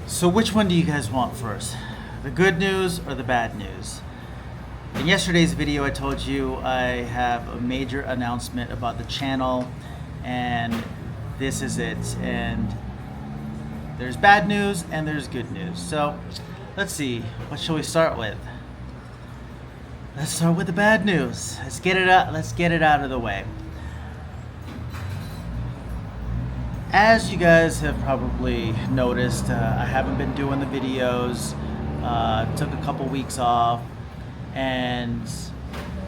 So which one do you guys want first? The good news or the bad news? In yesterday's video, I told you I have a major announcement about the channel, and this is it. And there's bad news and there's good news. So let's see, what shall we start with? Let's start with the bad news. Let's get it out of the way. As you guys have probably noticed, I haven't been doing the videos. Took a couple weeks off, and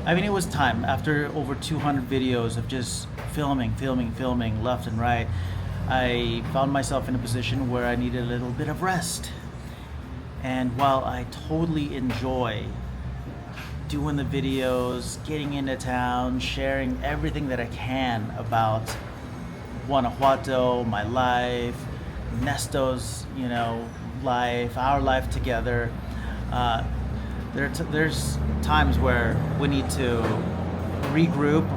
I mean, it was time. After over 200 videos of just filming left and right, I found myself in a position where I needed a little bit of rest. And while I totally enjoy doing the videos, getting into town, sharing everything that I can about Guanajuato, my life, Nesto's, life, our life together. There's times where we need to regroup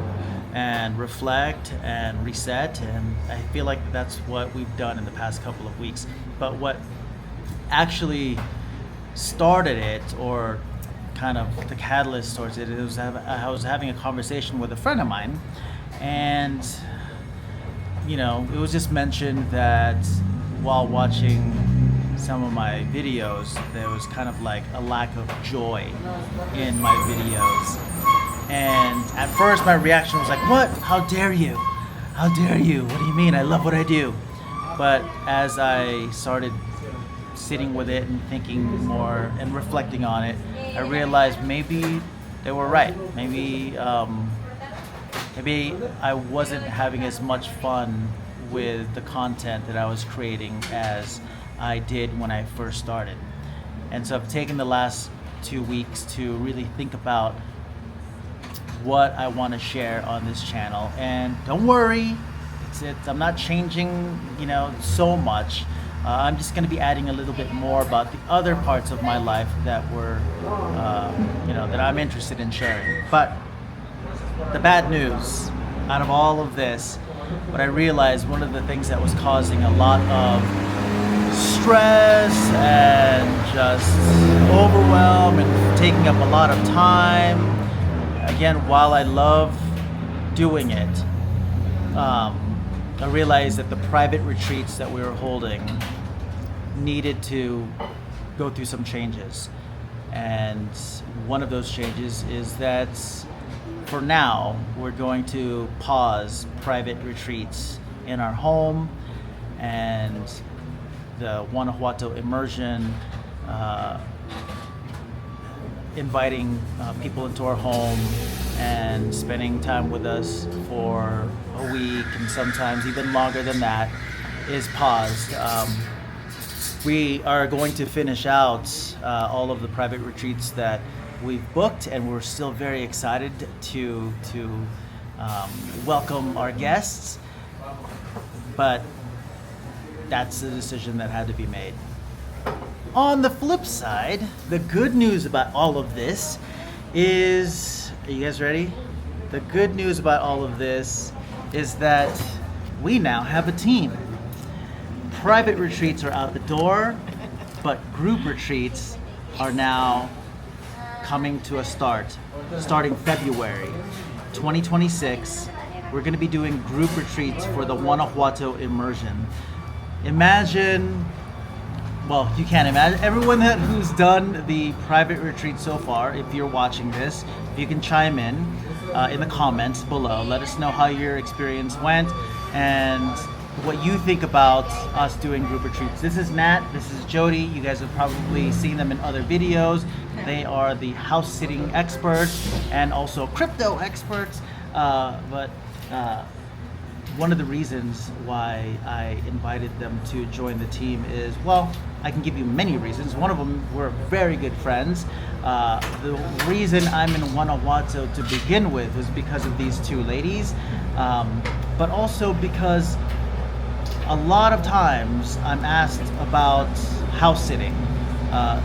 and reflect and reset, and I feel like that's what we've done in the past couple of weeks. But what actually started it, or kind of the catalyst towards it, was I was having a conversation with a friend of mine, and it was just mentioned that while watching some of my videos, there was kind of like a lack of joy in my videos. And at first my reaction was like, what? How dare you? How dare you? What do you mean? I love what I do. But as I started sitting with it and thinking more and reflecting on it, I realized maybe they were right. Maybe I wasn't having as much fun with the content that I was creating as I did when I first started. And so I've taken the last 2 weeks to really think about what I want to share on this channel. And don't worry, I'm not changing, so much. I'm just going to be adding a little bit more about the other parts of my life that were, that I'm interested in sharing. But the bad news out of all of this, what I realized, one of the things that was causing a lot of stress and just overwhelm and taking up a lot of time, again, while I love doing it, I realized that the private retreats that we were holding needed to go through some changes. And one of those changes is that for now, we're going to pause private retreats in our home, and the Guanajuato Immersion, inviting people into our home and spending time with us for a week and sometimes even longer than that, is paused. We are going to finish out all of the private retreats that we've booked, and we're still very excited to welcome our guests, but that's the decision that had to be made. On the flip side, the good news about all of this is, are you guys ready? The good news about all of this is that we now have a team. Private retreats are out the door, but group retreats are now coming to a start. Starting February 2026, we're going to be doing group retreats for the Guanajuato Immersion. Imagine, well, you can't imagine, everyone who's done the private retreat so far, if you're watching this, if you can chime in the comments below, let us know how your experience went and what you think about us doing group retreats. This is Nat, this is Jody. You guys have probably seen them in other videos. They are the house sitting experts and also crypto experts. But one of the reasons why I invited them to join the team is, well, I can give you many reasons. One of them, we're very good friends. The reason I'm in Guanajuato to begin with was because of these two ladies, but also because a lot of times I'm asked about house sitting,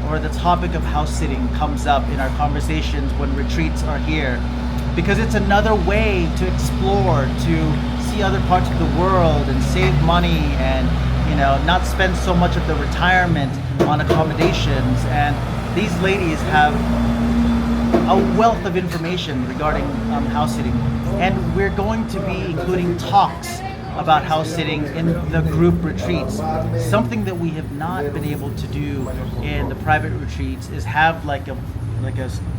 or the topic of house sitting comes up in our conversations when retreats are here, because it's another way to explore, to see other parts of the world and save money and not spend so much of the retirement on accommodations. And these ladies have a wealth of information regarding house sitting, and we're going to be including talks about house sitting in the group retreats. Something that we have not been able to do in the private retreats is have like a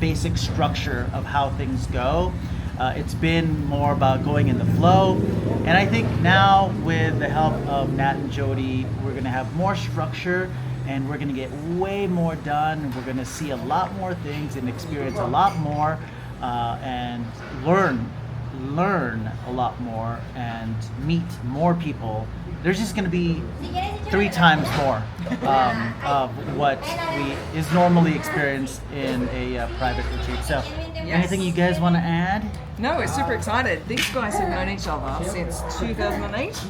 basic structure of how things go. It's been more about going in the flow, and I think now with the help of Nat and Jody, we're going to have more structure, and we're going to get way more done. We're going to see a lot more things and experience a lot more, and learn a lot more and meet more people. There's just going to be 3 times more of what is normally experienced in a private retreat. So, anything you guys want to add? No, we're super excited. These guys have known each other since 2008,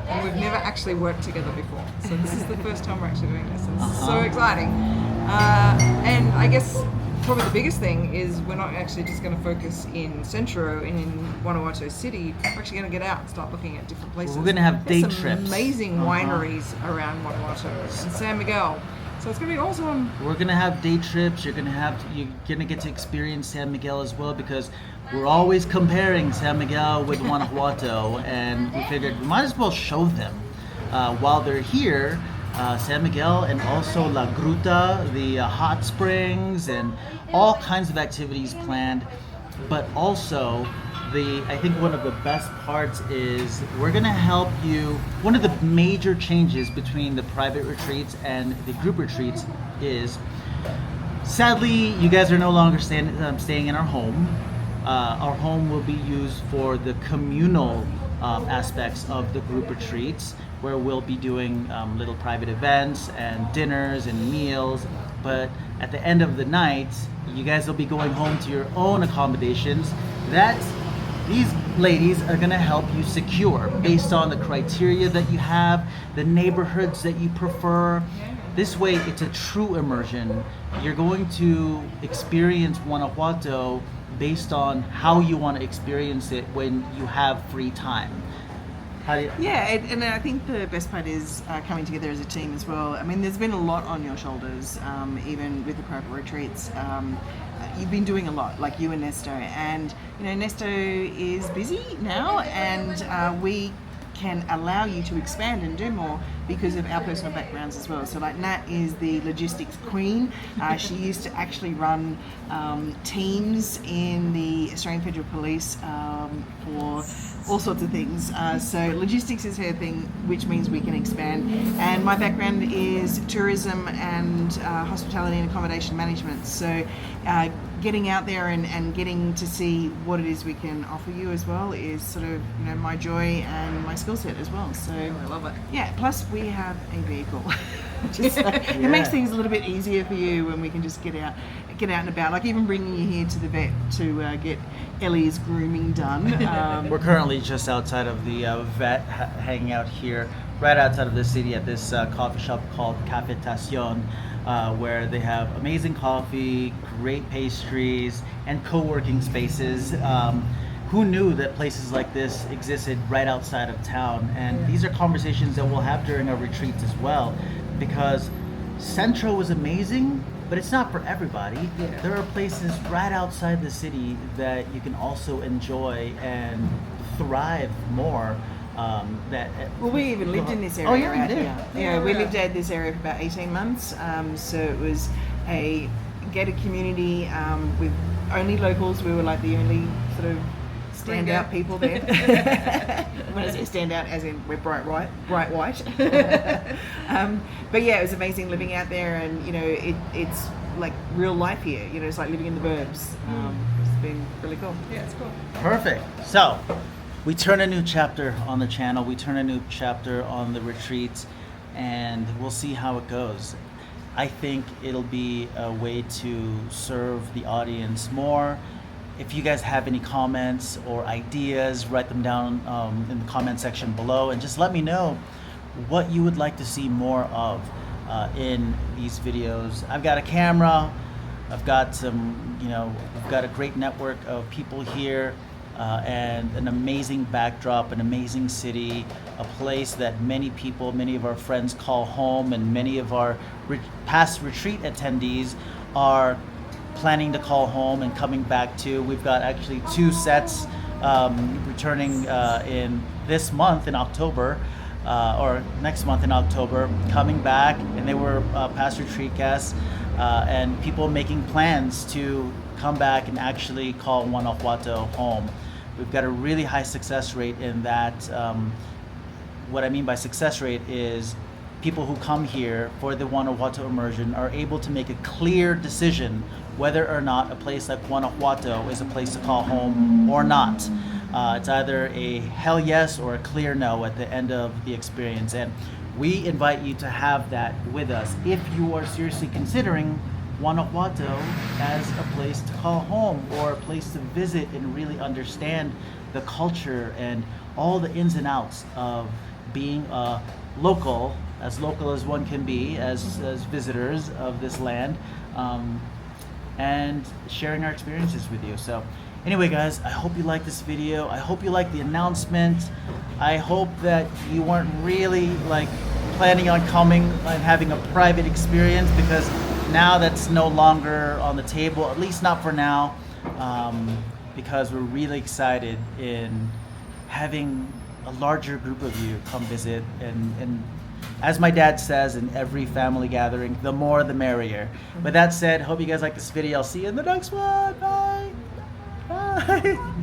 and we've never actually worked together before. So this is the first time we're actually doing this. And it's so exciting. And I guess probably the biggest thing is we're not actually just going to focus in Centro and in Guanajuato City. We're actually going to get out and start looking at different places. We're going to have day There's trips. some amazing wineries around Guanajuato and San Miguel. So it's going to be awesome. We're going to have day trips. You're going to get to experience San Miguel as well, because we're always comparing San Miguel with Guanajuato, and we figured we might as well show them while they're here. San Miguel and also La Gruta, the hot springs, and all kinds of activities planned. But also, I think one of the best parts is we're going to help you. One of the major changes between the private retreats and the group retreats is, sadly, you guys are no longer staying in our home. Our home will be used for the communal aspects of the group retreats, where we'll be doing little private events and dinners and meals. But at the end of the night, you guys will be going home to your own accommodations that these ladies are going to help you secure based on the criteria that you have, the neighborhoods that you prefer. This way, it's a true immersion. You're going to experience Guanajuato based on how you want to experience it when you have free time. And I think the best part is coming together as a team as well. I mean, there's been a lot on your shoulders, even with the private retreats. You've been doing a lot, like you and Nesto, and Nesto is busy now, and we can allow you to expand and do more because of our personal backgrounds as well. So like Nat is the logistics queen. She used to actually run teams in the Australian Federal Police for all sorts of things. So logistics is her thing, which means we can expand. And my background is tourism and hospitality and accommodation management. So getting out there and getting to see what it is we can offer you as well is sort of my joy and my skill set as well. So I love it. Yeah, plus we have a vehicle. It makes things a little bit easier for you when we can just get out and about. Like even bringing you here to the vet to get Ellie's grooming done. We're currently just outside of the vet, hanging out here, right outside of the city at this coffee shop called Cafetacion, where they have amazing coffee, great pastries, and co-working spaces. Who knew that places like this existed right outside of town? And these are conversations that we'll have during our retreats as well, because Centro was amazing, but it's not for everybody. Yeah. There are places right outside the city that you can also enjoy and thrive more. Well, we even lived in this area. Oh, yeah, out we did. here. Yeah, we lived in this area for about 18 months. So it was a gated community with only locals. We were like the only sort of standout people there. When I say stand out, as in we're bright white. But yeah, it was amazing living out there, and it's like real life here. It's like living in the burbs. It's been really cool. Yeah, it's cool. Perfect. So, we turn a new chapter on the channel. We turn a new chapter on the retreats, and we'll see how it goes. I think it'll be a way to serve the audience more. If you guys have any comments or ideas, write them down in the comment section below, and just let me know what you would like to see more of in these videos. I've got a camera, I've got we've got a great network of people here, and an amazing backdrop, an amazing city. a place that many people, many of our friends call home, and many of our past retreat attendees are planning to call home and coming back to. We've got actually 2 sets returning in this month in October, or next month in October, coming back, and they were past retreat guests and people making plans to come back and actually call Guanajuato home. We've got a really high success rate in that. What I mean by success rate is people who come here for the Guanajuato immersion are able to make a clear decision whether or not a place like Guanajuato is a place to call home or not. It's either a hell yes or a clear no at the end of the experience. And we invite you to have that with us if you are seriously considering Guanajuato as a place to call home, or a place to visit and really understand the culture and all the ins and outs of being a local as one can be as visitors of this land, and sharing our experiences with you. So anyway, guys, I hope you like this video. I hope you like the announcement. I hope that you weren't really like planning on coming and having a private experience, because now that's no longer on the table, at least not for now, because we're really excited in having a larger group of you come visit. And as my dad says in every family gathering, the more the merrier. With that said, hope you guys like this video. I'll see you in the next one. Bye. Bye.